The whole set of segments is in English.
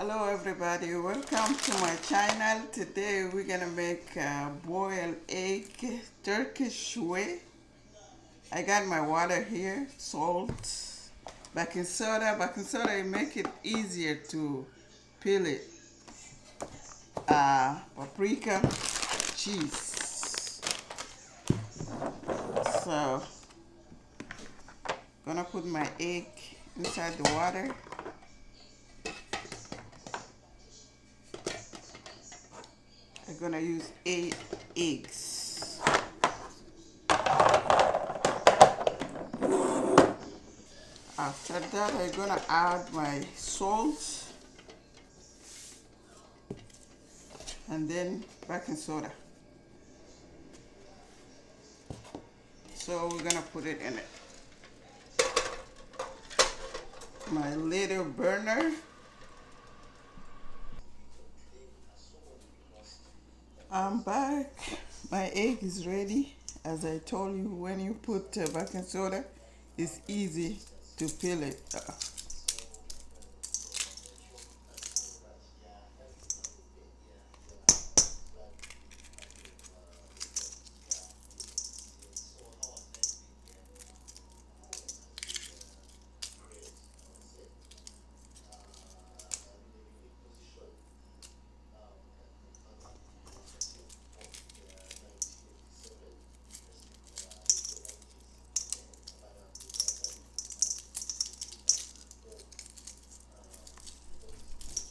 Hello everybody, welcome to my channel. Today we're gonna make boiled egg Turkish way. I got my water here, salt, baking soda. Baking soda it make it easier to peel it. Paprika, cheese. So gonna put my egg inside the water. I'm gonna use 8 eggs. After that, I'm gonna add my salt and then baking soda. So we're gonna put it in it. My little burner. I'm back. My egg is ready. As I told you, when you put baking soda, it's easy to peel it.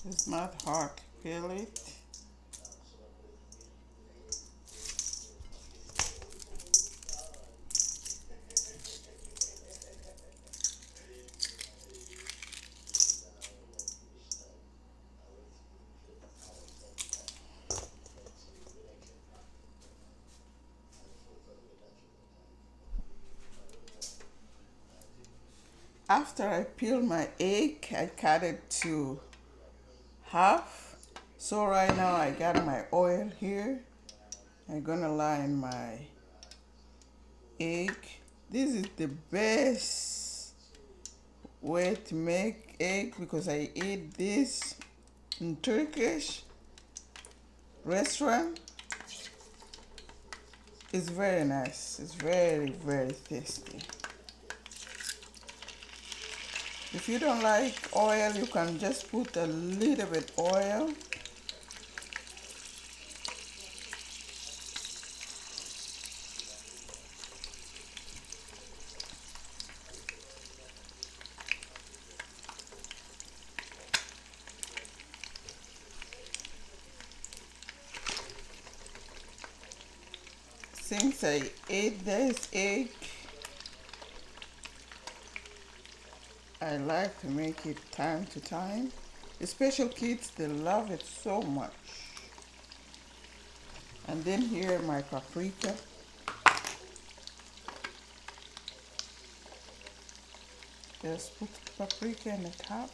It's not hard to peel it. After I peel my egg, I cut it to half. So right now I got my oil here. I'm gonna line my egg. This is the best way to make egg because I eat this in Turkish restaurant. It's very nice. It's very, very tasty. If you don't like oil, you can just put a little bit oil. Since I ate this egg, I like to make it time to time. Especially kids, they love it so much. And then here my paprika. Just put paprika in the top.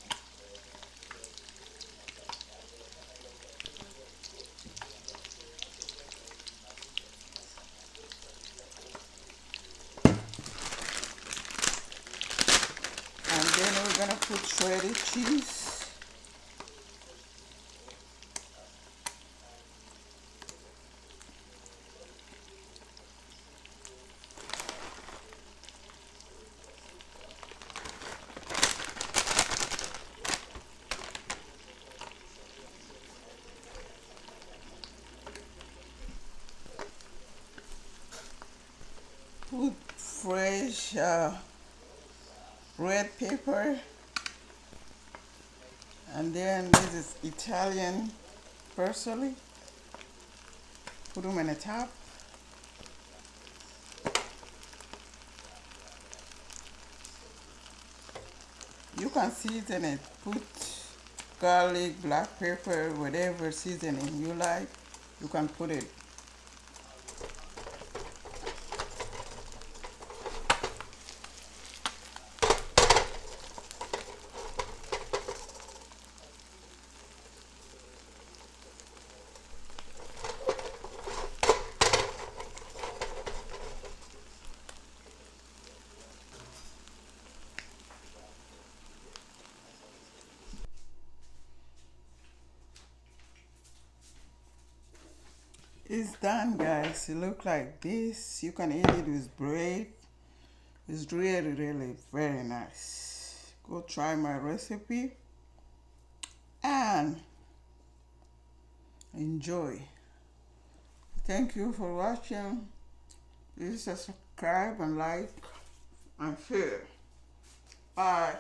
And then we're gonna put shredded cheese. Put fresh red pepper. And then this is Italian parsley. Put them in the top. You can season it. Put garlic, black pepper, whatever seasoning you like. You can put it. It's done, guys. It look like this. You can eat it with bread. It's really, really very nice. Go try my recipe and enjoy. Thank you for watching. Please subscribe and like and share. Bye.